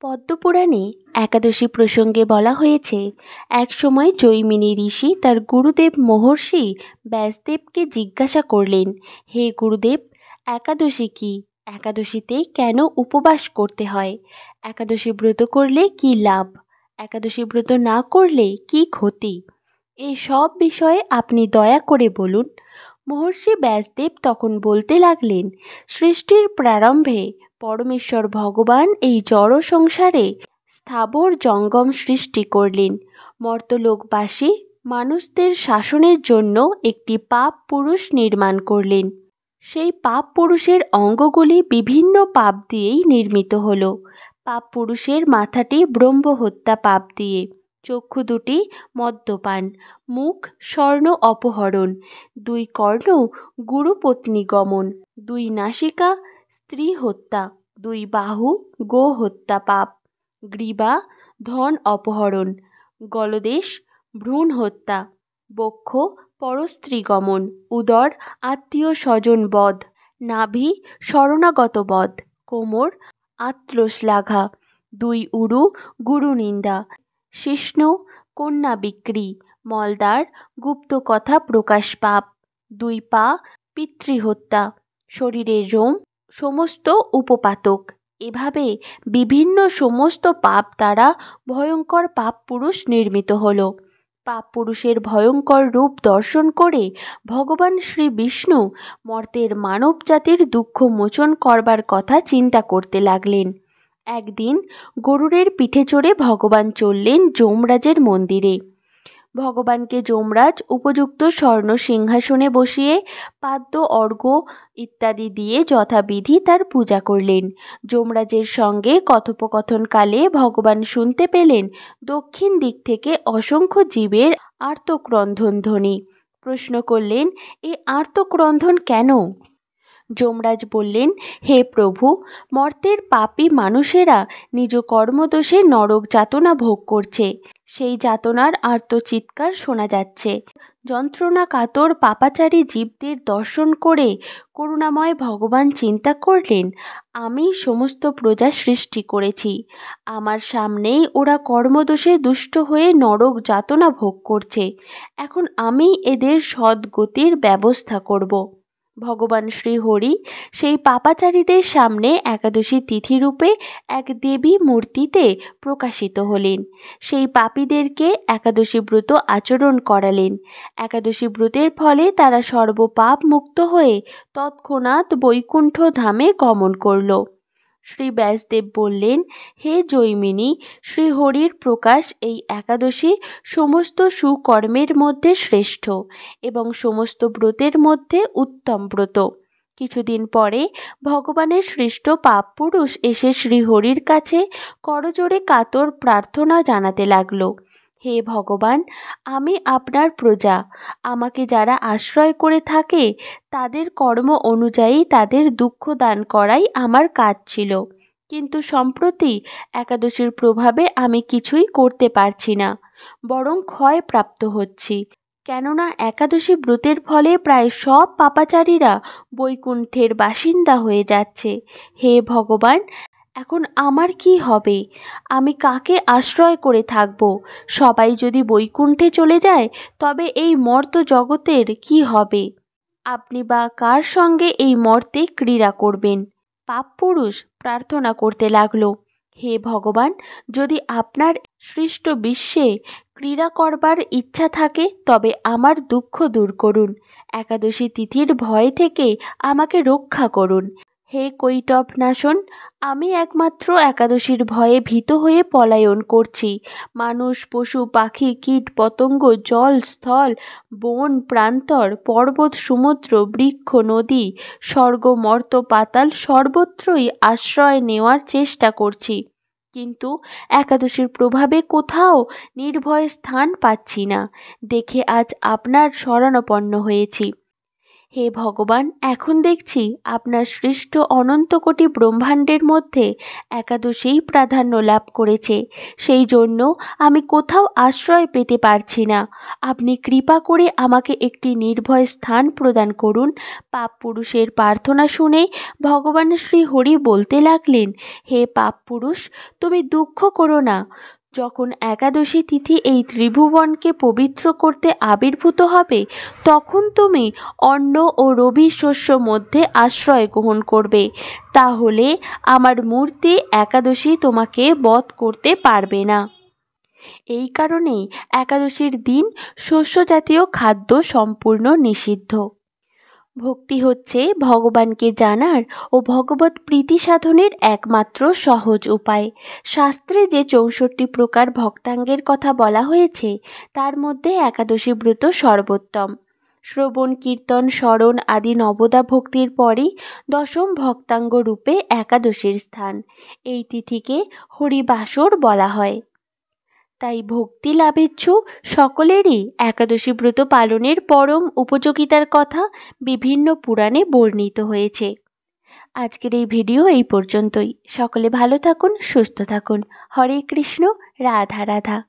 পদ্মপুরাণে একাদশী প্রসঙ্গে বলা হয়েছে, একসময় জৈমিনী ঋষি তার গুরুদেব মহর্ষি ব্যাসদেবকে জিজ্ঞাসা করলেন, হে গুরুদেব, একাদশী কি? একাদশীতে কেন উপবাস করতে হয়? একাদশী ব্রত করলে কি লাভ? একাদশী ব্রত না করলে কি ক্ষতি? এই সব বিষয়ে আপনি দয়া করে বলুন। মহর্ষি ব্যাসদেব তখন বলতে লাগলেন, সৃষ্টির প্রারম্ভে পরমেশ্বর ভগবান এই জড় সংসারে স্থাবর জঙ্গম সৃষ্টি করলেন। মর্তলোকবাসী মানুষদের শাসনের জন্য একটি পাপ পুরুষ নির্মাণ করলেন। সেই পাপ পুরুষের অঙ্গগুলি বিভিন্ন পাপ দিয়েই নির্মিত হলো। পাপ পুরুষের মাথাটি ব্রহ্মহত্যা পাপ দিয়ে, চক্ষু দুটি মদ্যপান, মুখ স্বর্ণ অপহরণ, দুই কর্ণ গুরুপত্নী গমন, দুই নাসিকা স্ত্রী হত্যা, দুই বাহু গো হত্যা পাপ, গ্রীবা ধন অপহরণ, গলদেশ ভ্রূণ হত্যা, বক্ষ পরস্ত্রী গমন, উদর আত্মীয় স্বজন বধ, নাভি শরণাগত বধ, কোমর আত্মশ্লাঘা, দুই উরু গুরু নিন্দা, শিষ্ণু কন্যা বিক্রি, মলদ্বার গুপ্ত কথা প্রকাশ পাপ, দুই পা পিতৃহত্যা, শরীরের রোম সমস্ত উপপাতক। এভাবে বিভিন্ন সমস্ত পাপ দ্বারা ভয়ঙ্কর পাপ পুরুষ নির্মিত হল। পাপ পুরুষের ভয়ঙ্কর রূপ দর্শন করে ভগবান শ্রী বিষ্ণু মর্তের মানব জাতির দুঃখ মোচন করবার কথা চিন্তা করতে লাগলেন। একদিন গরুড়ের পিঠে চড়ে ভগবান চললেন যমরাজের মন্দিরে। ভগবানকে যমরাজ উপযুক্ত স্বর্ণ সিংহাসনে বসিয়ে পাদ্য অর্ঘ্য ইত্যাদি দিয়ে যথাবিধি তার পূজা করলেন। যমরাজের সঙ্গে কথোপকথনকালে ভগবান শুনতে পেলেন দক্ষিণ দিক থেকে অসংখ্য জীবের আর্তক্রন্দন ধ্বনি। প্রশ্ন করলেন, এ আর্তক্রন্দন কেন? যমরাজ বললেন, হে প্রভু, মর্তের পাপী মানুষেরা নিজ কর্মদোষে নরক যাতনা ভোগ করছে। সেই যাতনার আর্তচিৎকার শোনা যাচ্ছে। যন্ত্রণা কাতর পাপাচারী জীবদের দর্শন করে করুণাময় ভগবান চিন্তা করলেন, আমি সমস্ত প্রজা সৃষ্টি করেছি। আমার সামনেই ওরা কর্মদোষে দুষ্ট হয়ে নরক যাতনা ভোগ করছে। এখন আমি এদের সদ্গতির ব্যবস্থা করব। ভগবান শ্রীহরি সেই পাপাচারীদের সামনে একাদশী তিথিরূপে এক দেবী মূর্তিতে প্রকাশিত হলেন। সেই পাপীদেরকে একাদশী ব্রত আচরণ করালেন। একাদশী ব্রতের ফলে তারা সর্বপাপ মুক্ত হয়ে তৎক্ষণাৎ বৈকুণ্ঠ ধামে গমন করল। শ্রী ব্যাসদেব বললেন, হে জৈমিনী, শ্রীহরির প্রকাশ এই একাদশী সমস্ত সুকর্মের মধ্যে শ্রেষ্ঠ এবং সমস্ত ব্রতের মধ্যে উত্তম ব্রত। কিছুদিন পরে ভগবানের সৃষ্ট পাপ পুরুষ এসে শ্রীহরির কাছে করজোড়ে কাতর প্রার্থনা জানাতে লাগল, হে ভগবান, আমি আপনার প্রজা। আমাকে যারা আশ্রয় করে থাকে তাদের কর্ম অনুযায়ী তাদের দুঃখ দান করাই আমার কাজ ছিল। কিন্তু সম্প্রতি একাদশীর প্রভাবে আমি কিছুই করতে পারছি না, বরং ক্ষয়প্রাপ্ত হচ্ছি। কেননা একাদশী ব্রতের ফলে প্রায় সব পাপাচারীরা বৈকুণ্ঠের বাসিন্দা হয়ে যাচ্ছে। হে ভগবান, এখন আমার কি হবে? আমি কাকে আশ্রয় করে থাকব? সবাই যদি বৈকুণ্ঠে চলে যায় তবে এই মর্ত জগতের কি হবে? আপনি বা কার সঙ্গে এই মর্তে ক্রীড়া করবেন? পাপ পুরুষ প্রার্থনা করতে লাগল, হে ভগবান, যদি আপনার সৃষ্ট বিশ্বে ক্রীড়া করবার ইচ্ছা থাকে তবে আমার দুঃখ দূর করুন। একাদশী তিথির ভয় থেকে আমাকে রক্ষা করুন। হে কৈটভ নাশন, আমি একমাত্র একাদশীর ভয়ে ভীত হয়ে পলায়ন করছি। মানুষ পশু পাখি কীট পতঙ্গ জল স্থল বন প্রান্তর পর্বত সমুদ্র বৃক্ষ নদী স্বর্গ মর্ত পাতাল সর্বত্রই আশ্রয় নেওয়ার চেষ্টা করছি, কিন্তু একাদশীর প্রভাবে কোথাও নির্ভয়ে স্থান পাচ্ছি না। দেখে আজ আপনার শরণাপন্ন হয়েছি। হে ভগবান, এখন দেখছি আপনার সৃষ্ট অনন্ত কোটি ব্রহ্মাণ্ডের মধ্যে একাদশীই প্রাধান্য লাভ করেছে। সেই জন্য আমি কোথাও আশ্রয় পেতে পারছি না। আপনি কৃপা করে আমাকে একটি নির্ভয় স্থান প্রদান করুন। পাপ পুরুষের প্রার্থনা শুনে ভগবান শ্রী হরি বলতে লাগলেন, হে পাপ পুরুষ, তুমি দুঃখ করো না। যখন একাদশী তিথি এই ত্রিভুবনকে পবিত্র করতে আবির্ভূত হবে, তখন তুমি অন্ন ও রবি শস্য মধ্যে আশ্রয় গ্রহণ করবে। তাহলে আমার মূর্তি একাদশী তোমাকে বধ করতে পারবে না। এই কারণেই একাদশীর দিন শস্য জাতীয় খাদ্য সম্পূর্ণ নিষিদ্ধ। ভক্তি হচ্ছে ভগবানকে জানার ও ভগবত প্রীতি সাধনের একমাত্র সহজ উপায়। শাস্ত্রে যে 64 প্রকার ভক্তাঙ্গের কথা বলা হয়েছে, তার মধ্যে একাদশী ব্রত সর্বোত্তম। শ্রবণ, কীর্তন, স্মরণ আদি নবদা ভক্তির পরেই দশম ভক্তাঙ্গ রূপে একাদশীর স্থান। এই তিথিকে হরিবাসর বলা হয়। তাই ভক্তি লাভেচ্ছু সকলেরই একাদশী ব্রত পালনের পরম উপযোগিতার কথা বিভিন্ন পুরাণে বর্ণিত হয়েছে। আজকের এই ভিডিও এই পর্যন্তই। সকলে ভালো থাকুন, সুস্থ থাকুন। হরে কৃষ্ণ, রাধা রাধা।